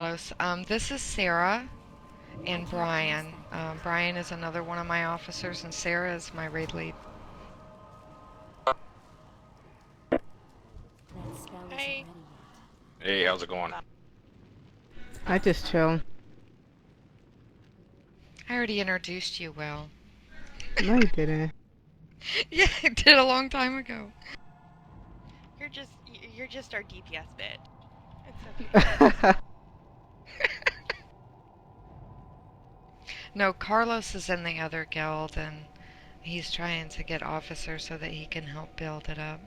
Carlos. This is Sarah and Brian. Brian is another one of my officers, and Sarah is my raid lead. Hey. Hey, how's it going? I just chill. I already introduced you well. No, you didn't. Yeah, I did a long time ago. You're just our DPS bit. It's okay. No, Carlos is in the other guild, and he's trying to get officers so that he can help build it up.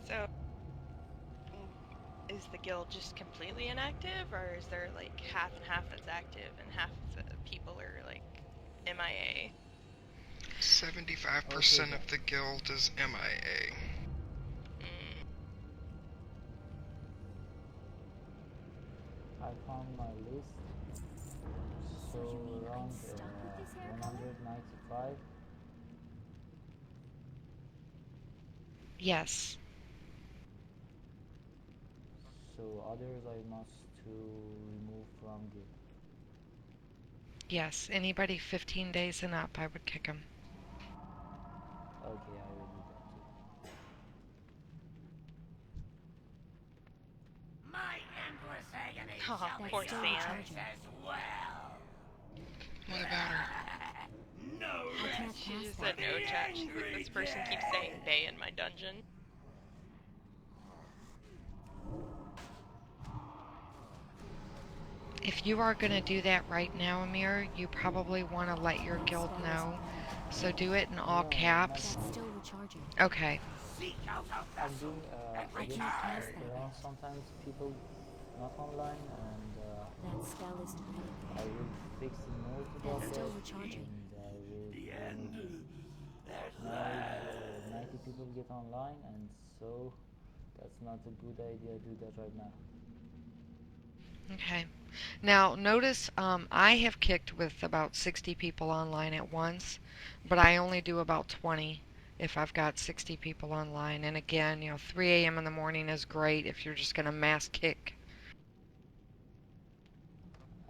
So, is the guild just completely inactive, or is there like half and half that's active and half of the people are like MIA? 75% of the guild is MIA. I found my list. So around 195. Yes. So others I must to remove from guild. Yes, anybody 15 days and up, I would kick him. Okay, I will do that too. My endless agony Oh, poor Sam. What about her? No She just said no chat. She's like, this person keeps saying they in my dungeon. If you are going to do that right now, Amir, you probably want to let your guild know. So do it in all caps. Okay. I'm doing around sometimes people not online and I will fix the note about that and I will now 90 people get online and so that's not a good idea to do that right now. Okay. Now, notice I have kicked with about 60 people online at once, but I only do about 20 if I've got 60 people online. And again, 3 a.m. in the morning is great if you're just going to mass kick.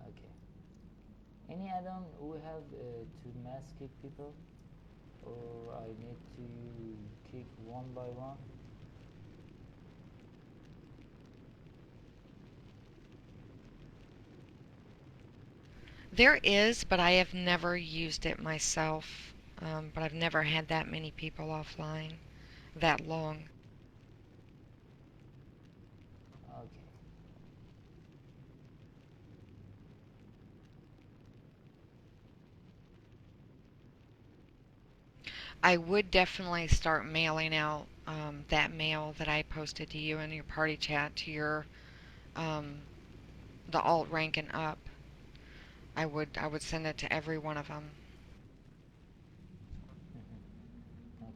Okay. Any add-on we have to mass kick people? Or I need to kick one by one? There is, but I have never used it myself. But I've never had that many people offline that long. Okay. I would definitely start mailing out that mail that I posted to you in your party chat to your the alt rank and up. I would send it to every one of them. Okay.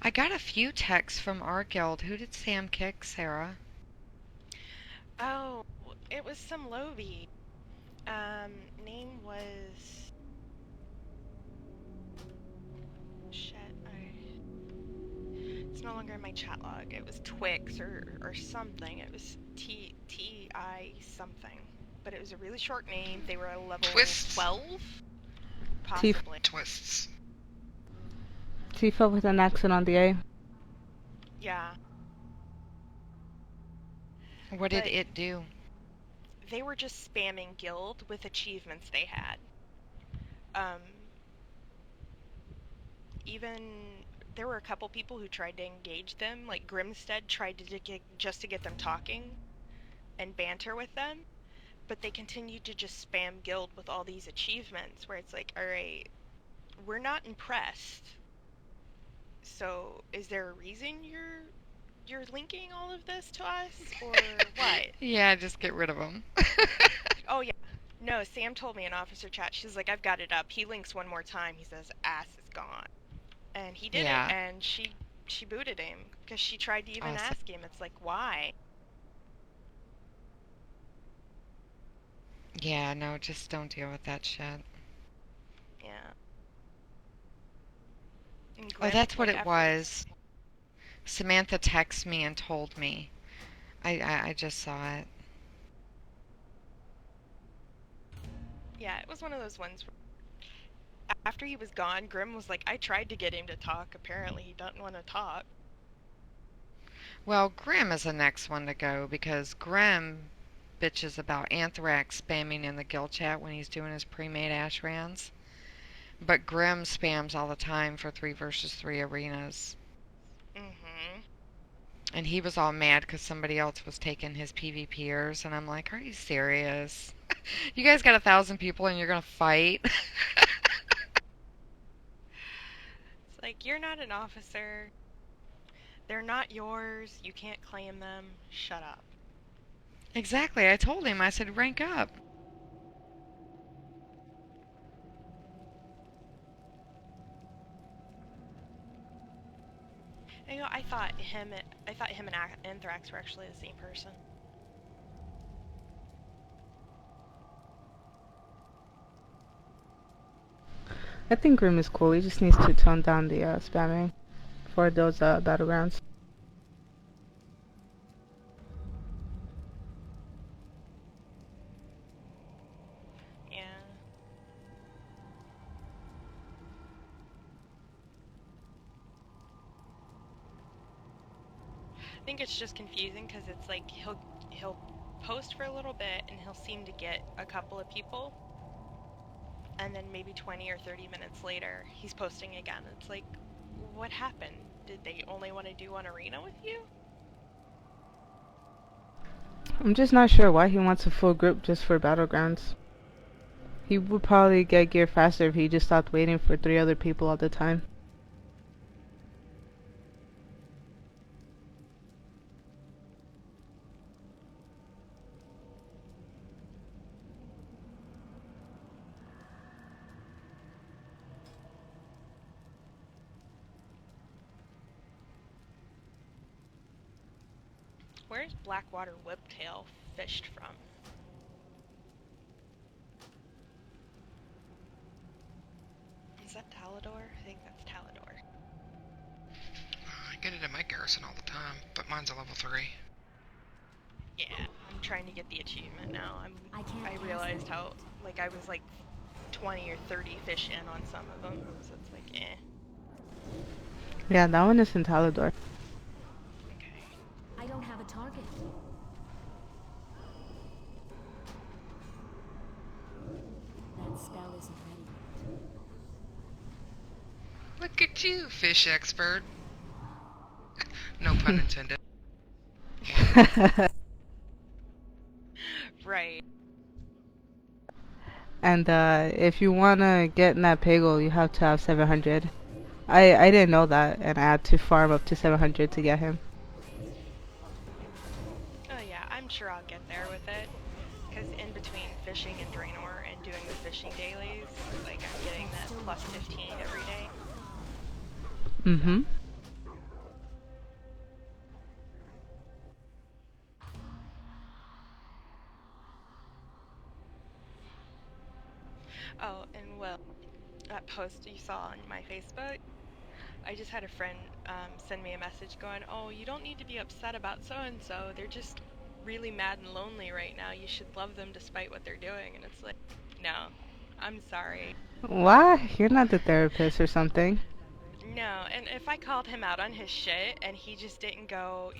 I got a few texts from our guild. Who did Sam kick, Sarah? Oh, it was some Lobby. Name was... Shit, it's no longer in my chat log. It was Twix or something. It was T-I something. But it was a really short name. They were at a level Twists. 12? Possibly. Twists. Tifa with an accent on the A. Yeah. What did it do? They were just spamming guild with achievements they had. Even there were a couple people who tried to engage them, like Grimstead tried to just to get them talking and banter with them, but they continued to just spam guild with all these achievements where it's like, alright, we're not impressed. So is there a reason you're linking all of this to us, or what? Yeah, just get rid of them. Oh yeah, No, Sam told me in officer chat, she's like, I've got it up. He links one more time. He says, ass is gone. And he did it, Yeah. and she booted him because she tried to even Awesome. ask him. It's like, why? Yeah, no, just don't deal with that shit. Yeah. And Oh, Grim, that's what like, it after this, was. Samantha texted me and told me. I just saw it. yeah, it was one of those ones where after he was gone, Grim was like, I tried to get him to talk. Apparently, he doesn't want to talk. Well, Grim is the next one to go because Grim bitches about Anthrax spamming in the guild chat when he's doing his pre-made Ashrans. But Grim spams all the time for 3 versus 3 arenas. Mm-hmm. And he was all mad because somebody else was taking his PvPers. And I'm like, are you serious? You guys got 1,000 people and you're going to fight? It's like, you're not an officer. They're not yours. You can't claim them. Shut up. Exactly. I told him. I said, rank up. And, I thought him and Anthrax were actually the same person. I think Grim is cool. He just needs to tone down the spamming for those battlegrounds. Yeah. I think it's just confusing because it's like he'll post for a little bit and he'll seem to get a couple of people, and then maybe 20 or 30 minutes later he's posting again. It's like, what happened? Did they only want to do one arena with you? I'm just not sure why he wants a full group just for battlegrounds. He would probably get gear faster if he just stopped waiting for 3 other people all the time. Where's Blackwater Whiptail fished from? Is that Talador? I think that's Talador. I get it in my garrison all the time, but mine's a level 3. Yeah, I'm trying to get the achievement now. I realized how, like, I was like 20 or 30 fish in on some of them, so it's like, eh. Yeah, that one is in Talador. Okay. I don't have a target. That spell isn't ready yet. Look at you, fish expert. No pun intended. Right. And if you wanna get in that pagel, you have to have 700. I didn't know that, and I had to farm up to 700 to get him. Oh yeah, I'm sure I'll get there with it. Because in between fishing and Draenor and doing the fishing dailies, like, I'm getting that plus 15 every day. Mm-hmm. Oh, and well, that post you saw on my Facebook, I just had a friend send me a message going, oh, you don't need to be upset about so-and-so, they're just really mad and lonely right now, you should love them despite what they're doing, and it's like, no, I'm sorry. Why? You're not the therapist or something. No, and if I called him out on his shit and he just didn't go,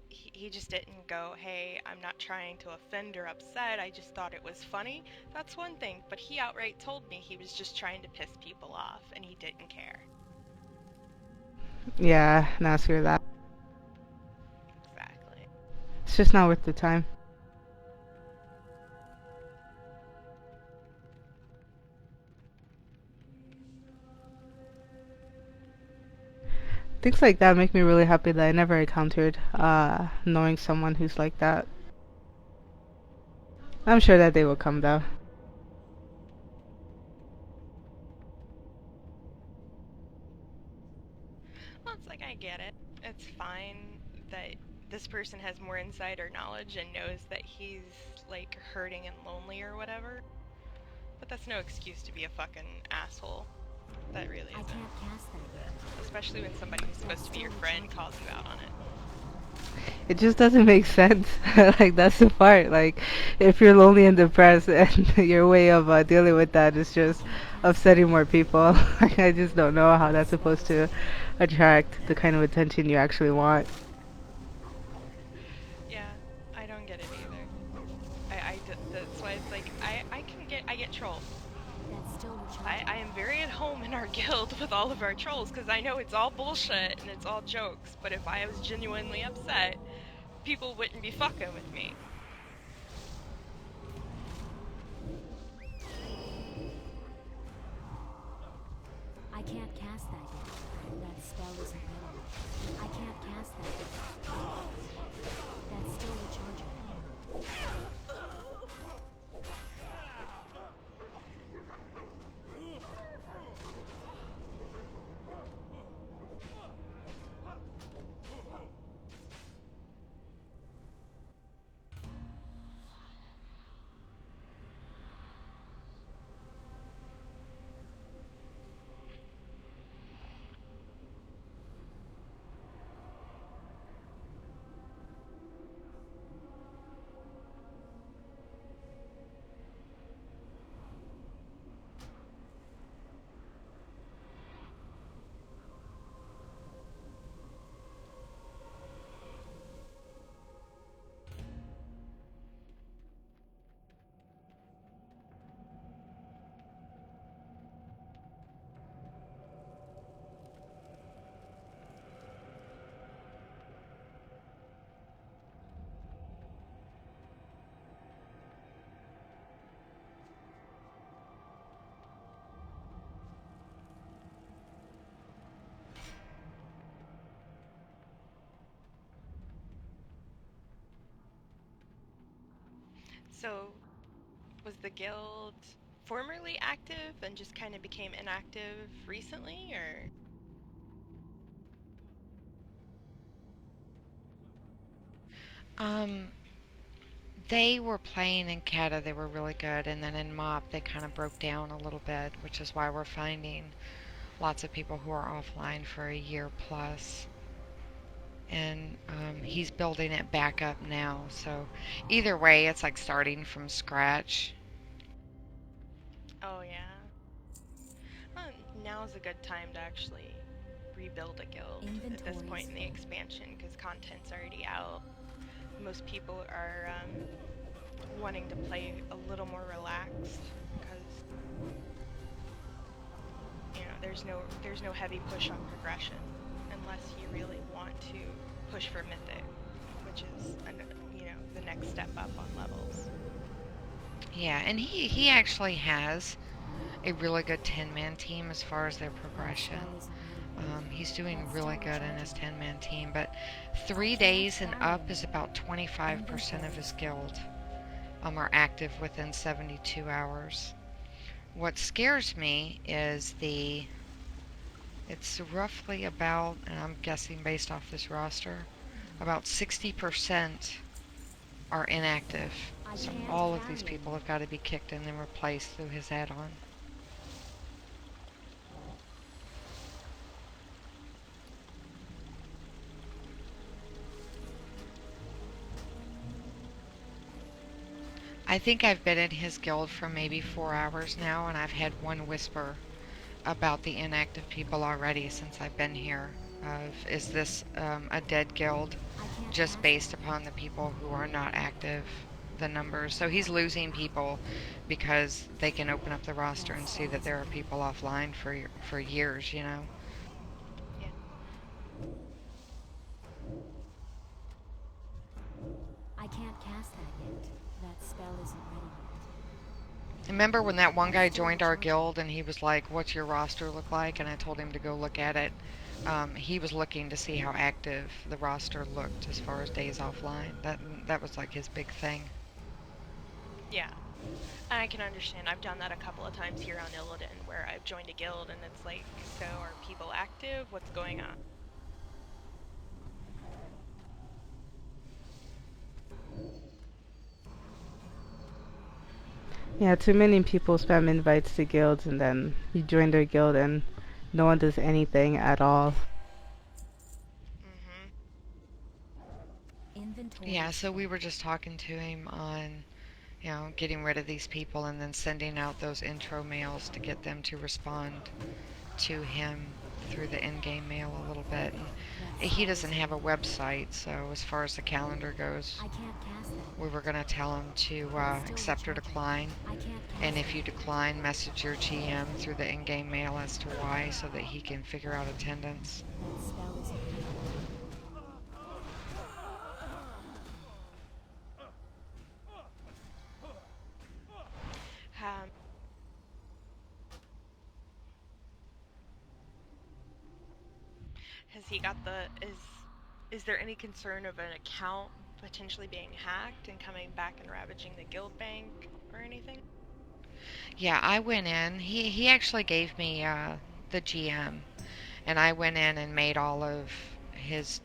he just didn't go, hey, I'm not trying to offend or upset, I just thought it was funny, that's one thing, but he outright told me he was just trying to piss people off and he didn't care. Yeah, now screw that. Exactly. It's just not worth the time. Things like that make me really happy that I never encountered knowing someone who's like that. I'm sure that they will come though. Well, it's like I get it. It's fine that this person has more insider knowledge and knows that he's like hurting and lonely or whatever. But that's no excuse to be a fucking asshole. That really I isn't. can't cast that yet. Especially when somebody who's supposed to be your friend calls you out on it. It just doesn't make sense. Like, that's the part. Like, if you're lonely and depressed and your way of dealing with that is just upsetting more people, like, I just don't know how that's supposed to attract the kind of attention you actually want. Yeah, I don't get it either. That's why it's like, I get trolled. That's still I am very at home in our guild with all of our trolls, because I know it's all bullshit and it's all jokes, but if I was genuinely upset, people wouldn't be fucking with me. I can't cast that yet. That spell isn't ready. I can't cast that yet. That's still recharging. So, was the guild formerly active and just kind of became inactive recently, or? Um, they were playing in Kata, they were really good, and then in Mop they kind of broke down a little bit, which is why we're finding lots of people who are offline for a year plus. And he's building it back up now, so either way, it's like starting from scratch. Oh yeah. Well, now's a good time to actually rebuild a guild at this point in the expansion, because content's already out. Most people are wanting to play a little more relaxed, because you know there's no heavy push on progression unless you really want to push for mythic, which is you know, the next step up on levels. Yeah, and he actually has a really good 10-man team as far as their progression. He's doing really good in his 10-man team, but 3 days and up is about 25% of his guild are active within 72 hours. What scares me is it's roughly about, and I'm guessing based off this roster, about 60% are inactive. So all of these people have got to be kicked and then replaced through his add-on. I think I've been in his guild for maybe 4 hours now, and I've had one whisper about the inactive people already since I've been here. Is this a dead guild? Just based upon the people who are not active, the numbers. So he's losing people because they can open up the roster and see that there are people offline for years, you know. Yeah. I can't cast that yet. That spell isn't ready yet. Remember when that one guy joined our guild and he was like, "What's your roster look like?" And I told him to go look at it. He was looking to see how active the roster looked as far as days offline. That was like his big thing. Yeah. And I can understand. I've done that a couple of times here on Illidan where I've joined a guild and it's like, so are people active? What's going on? Yeah, too many people spam invites to guilds and then you join their guild and no one does anything at all. Mm-hmm. Inventory Yeah, so we full. were just talking to him on, getting rid of these people and then sending out those intro mails to get them to respond to him through the in-game mail a little bit. And That he spell is doesn't have a irrelevant. website, so as far as the calendar goes, I can't cast that we were yet. going to tell him to That's still accept or recharging. decline. I can't And cast if that you yet. decline, message your GM through the in-game mail as to why so that he can figure out attendance. That spell is irrelevant. Um, has he got the is there any concern of an account potentially being hacked and coming back and ravaging the guild bank or anything? Yeah, I went in. He actually gave me the GM, and I went in and made all of his,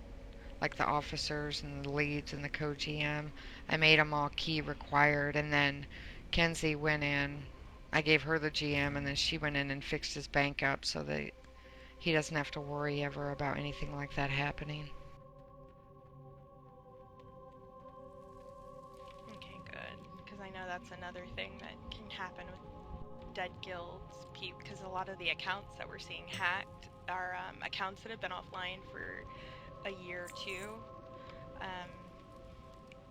like, the officers and the leads and the co-GM. I made them all key required, and then Kenzie went in. I gave her the GM, and then she went in and fixed his bank up so that he doesn't have to worry ever about anything like that happening. Okay, good. Because I know that's another thing that can happen with dead guilds, because a lot of the accounts that we're seeing hacked are accounts that have been offline for a year or two, um,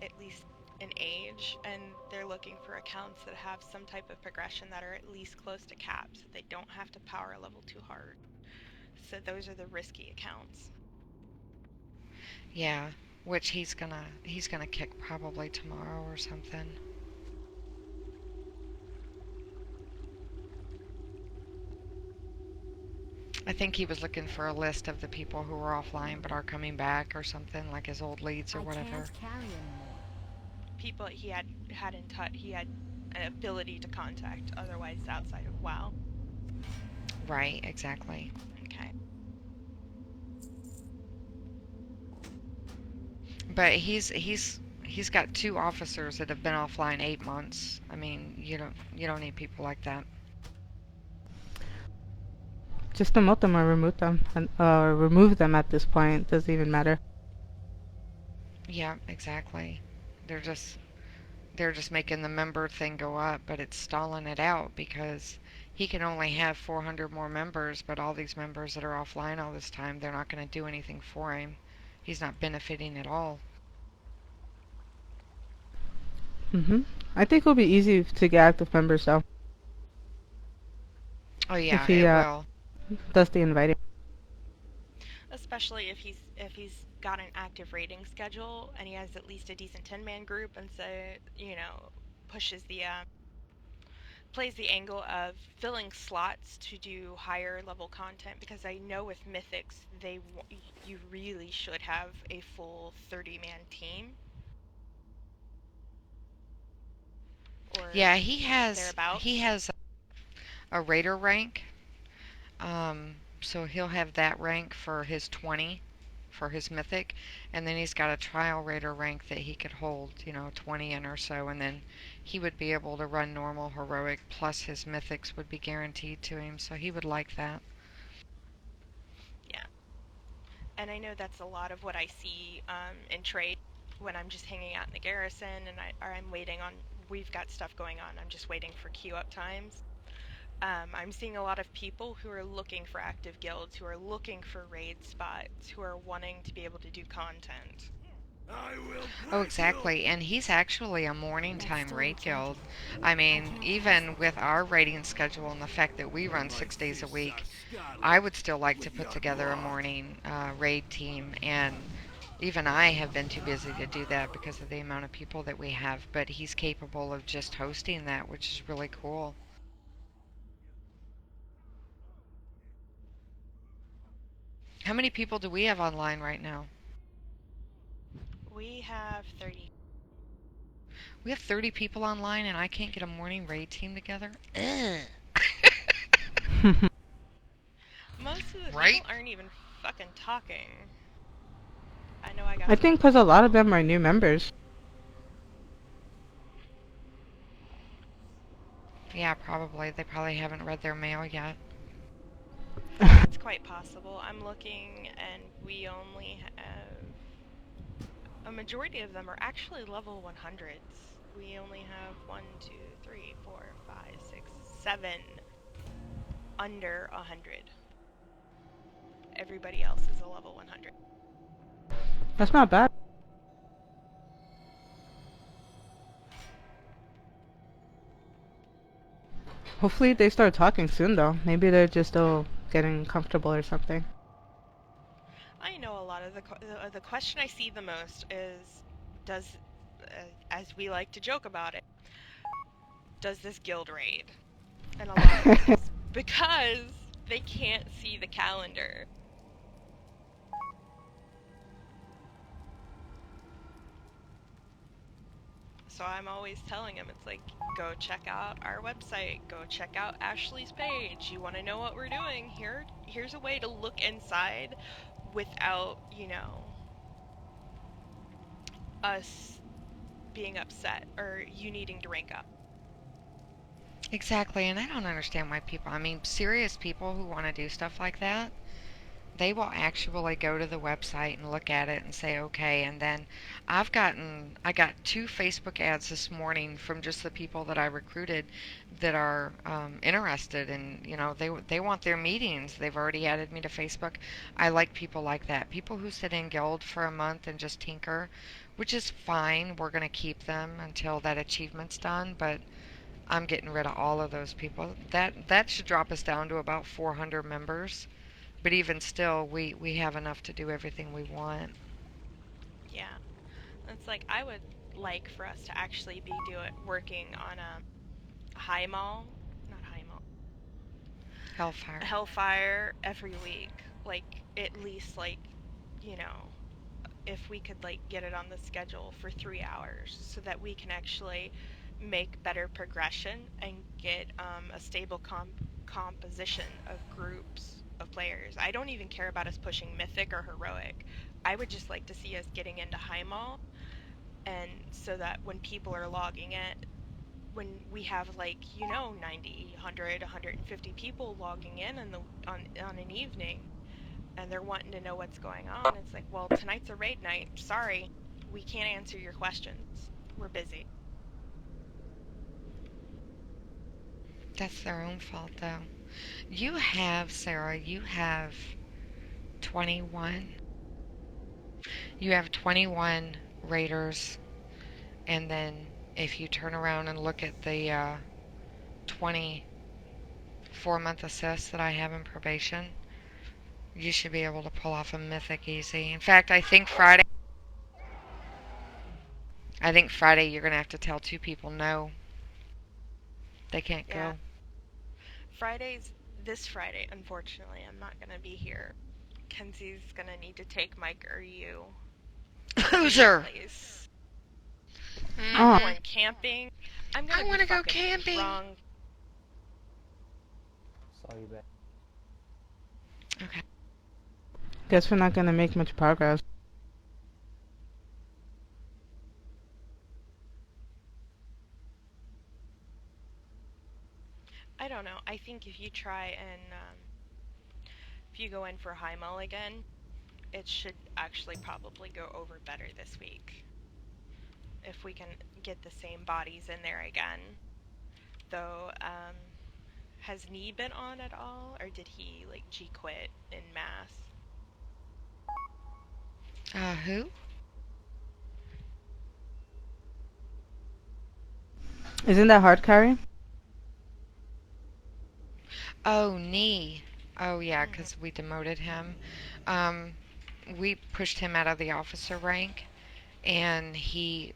at least in age, and they're looking for accounts that have some type of progression that are at least close to caps, so they don't have to power level too hard. So those are the risky accounts. Yeah, which he's gonna kick probably tomorrow or something. I think he was looking for a list of the people who were offline but are coming back or something, like his old leads or I whatever. can't carry anymore. People he had in touch, he had an ability to contact otherwise outside of WoW. Right, exactly. Okay. But he's got two officers that have been offline 8 months. I mean, you don't need people like that. Just demote them or remove them, and remove them at this point. Doesn't even matter. Yeah, exactly. They're just they're just making the member thing go up, but it's stalling it out because he can only have 400 more members, but all these members that are offline all this time, they're not going to do anything for him. He's not benefiting at all. I think it'll be easy to get active members though Oh if yeah, he it will. does the inviting. Especially if he's got an active raiding schedule and he has at least a decent 10-man group, and so pushes the plays the angle of filling slots to do higher level content, because I know with mythics you really should have a full 30-man team or Yeah, he has thereabouts. a raider rank. So he'll have that rank for his 20 for his mythic, and then he's got a trial raider rank that he could hold, 20 in or so, and then he would be able to run normal heroic plus his mythics would be guaranteed to him, so he would like that. Yeah, and I know that's a lot of what I see in trade when I'm just hanging out in the garrison and I'm waiting on. We've got stuff going on. I'm just waiting for queue up times. I'm seeing a lot of people who are looking for active guilds, who are looking for raid spots, who are wanting to be able to do content. Oh, exactly. And he's actually a morning That's time still raid guild. recharging. I I mean, can't cast even that with yet. our raiding schedule and the fact that we run 6 days a week, I would still like to put together a morning raid team. And even I have been too busy to do that because of the amount of people that we have. But he's capable of just hosting that, which is really cool. How many people do we have online right now? We have 30. We have 30 people online and I can't get a morning raid team together? Ugh. Most of the Right? people aren't even fucking talking. I know I got I some think because a lot of people. them are new members. Yeah, probably. They probably haven't read their mail yet. It's quite possible. I'm looking and we only have... A majority of them are actually level 100s. We only have 1, 2, 3, 4, 5, 6, 7 under 100. Everybody else is a level 100. That's not bad. Hopefully they start talking soon though. Maybe they're just still getting comfortable or something. I know a lot of the question I see the most is, does, as we like to joke about it, does this guild raid? And a lot of it is because they can't see the calendar. So I'm always telling them, it's like, go check out our website, go check out Ashley's page. You want to know what we're doing? Here's a way to look inside without, us being upset or you needing to rank up. Exactly, and I don't understand why people, I mean, serious people who want to do stuff like that, they will actually go to the website and look at it and say, okay, and then I got 2 Facebook ads this morning from just the people that I recruited that are interested in, they want their meetings. They've already added me to Facebook. I like people like that. People who sit in guild for a month and just tinker, which is fine. We're going to keep them until that achievement's done, but I'm getting rid of all of those people. That should drop us down to about 400 members. But even still, we have enough to do everything we want. Yeah. It's like, I would like for us to actually be working on a high mall, not high mall, Hellfire. Hellfire every week. Like, at least, like, if we could, like, get it on the schedule for 3 hours so that we can actually make better progression and get a stable composition of groups of players. I don't even care about us pushing mythic or heroic. I would just like to see us getting into high mall, and so that when people are logging in, when we have, like, 90, 100, 150 people logging in on an evening, and they're wanting to know what's going on, it's like, well, tonight's a raid night. Sorry, we can't answer your questions. We're busy. That's their own fault, though. Sarah, you have 21. You have 21 raiders, and then if you turn around and look at the 24-month assist that I have in probation, you should be able to pull off a mythic easy. In fact, I think Friday you're going to have to tell 2 people no. They can't Yeah. go. This Friday, unfortunately, I'm not going to be here. Kenzie's going to need to take Mike or you. Loser! I'm Oh. going camping. I'm going I to wanna go fucking camping. drunk. Sorry, babe. Okay. Guess we're not gonna make much progress. I don't know. I think if you try and if you go in for high mull again, it should actually probably go over better this week. If we can get the same bodies in there again. Though, has Nee been on at all? Or did he, like, G-quit in mass? Who? Isn't that hard carry? Oh, Nee. Oh, yeah, because we demoted him. We pushed him out of the officer rank, and he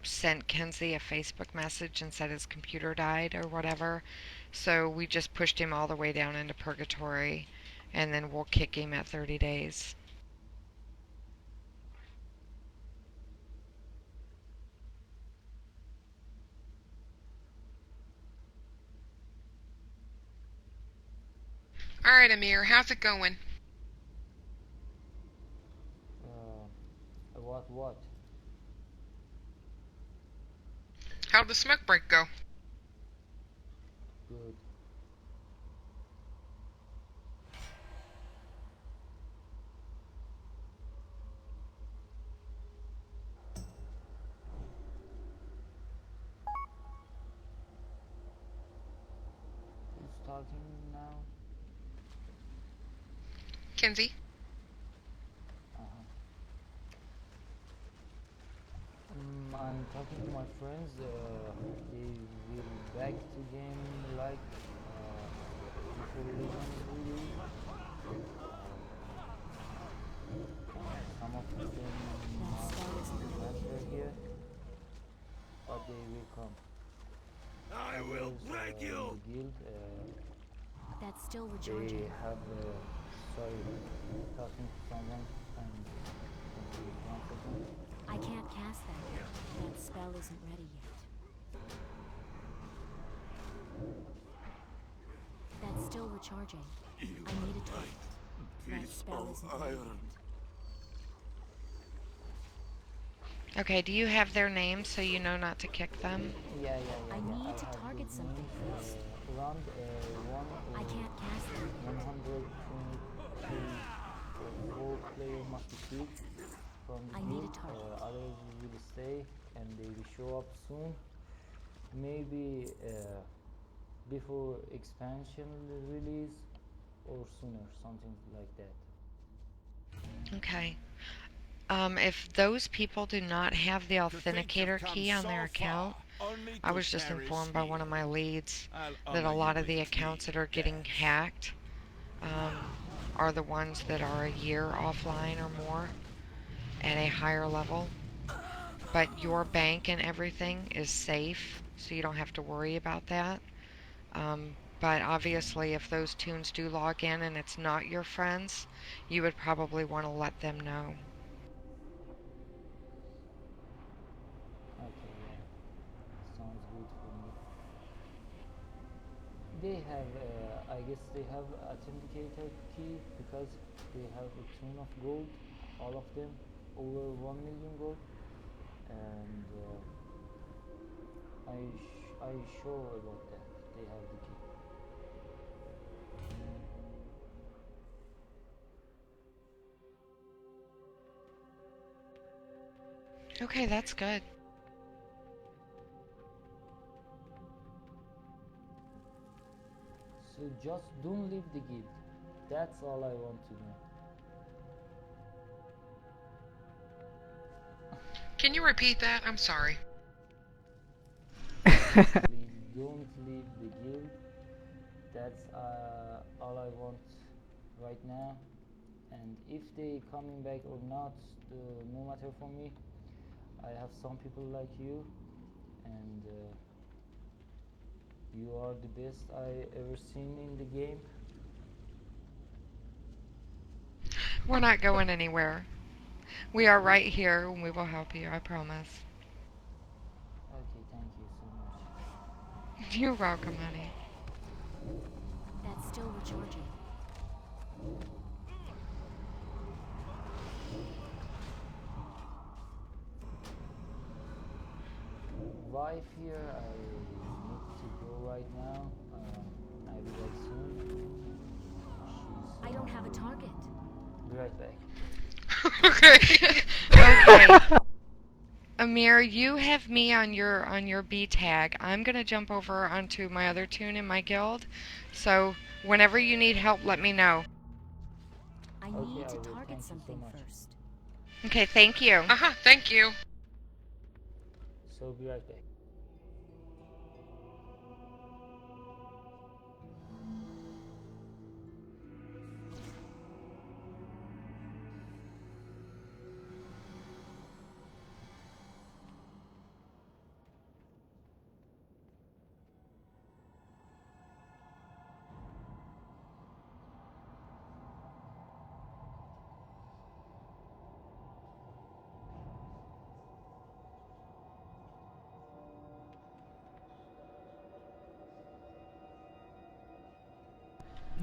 sent Kenzie a Facebook message and said his computer died or whatever. So we just pushed him all the way down into purgatory, and then we'll kick him at 30 days. Alright, Amir, how's it going? What? How'd the smoke break go? Good. Who's talking now? Kenzie? Uh-huh. I'm talking to my friends. They will back to game like before Legends release. Some of them not transfer here, but they will come. I will Others, break in you! the guild, That's still they recharging. have sorry, talking to someone and one second. I can't cast that yet. That spell isn't ready yet. That's still recharging. I need a target. That Piece spell of isn't ready iron. yet. Okay, do you have their names so you know not to kick them? Yeah. I need to have target these something names, first. around I can't cast that yet. 123 4 player must be killed from the I need a guild. target. Others will stay and they will show up soon. Maybe before expansion release or sooner, something like that. Okay. If those people do not have the authenticator key on their account, I was just informed by one of my leads that a lot of the accounts that are getting hacked are the ones that are a year offline or more at a higher level. But your bank and everything is safe, so you don't have to worry about that. But obviously, if those tunes do log in and it's not your friends, you would probably want to let them know. Okay, yeah, sounds good for me. They have, I guess they have authenticator key because they have a ton of gold, all of them, over 1 million gold, and I sure about that. They have the key. Okay, that's good. So just don't leave the guild. That's all I want to know. Can you repeat that? I'm sorry. Please don't leave the guild. That's all I want right now. And if they coming back or not, no matter for me. I have some people like you, and you are the best I ever seen in the game. We're not going anywhere. We are right here and we will help you, I promise. Okay, thank you so much. You're welcome, honey. That's still recharging. Wife here, I need to go right now. I'll be back soon. I don't have a target. Be right back. Okay. Okay. Amir, you have me on your B tag. I'm gonna jump over onto my other tune in my guild. So whenever you need help, let me know. I Okay, need I to will. target Thank you so something much. first. Okay, thank you. Uh-huh, thank you. So be right back.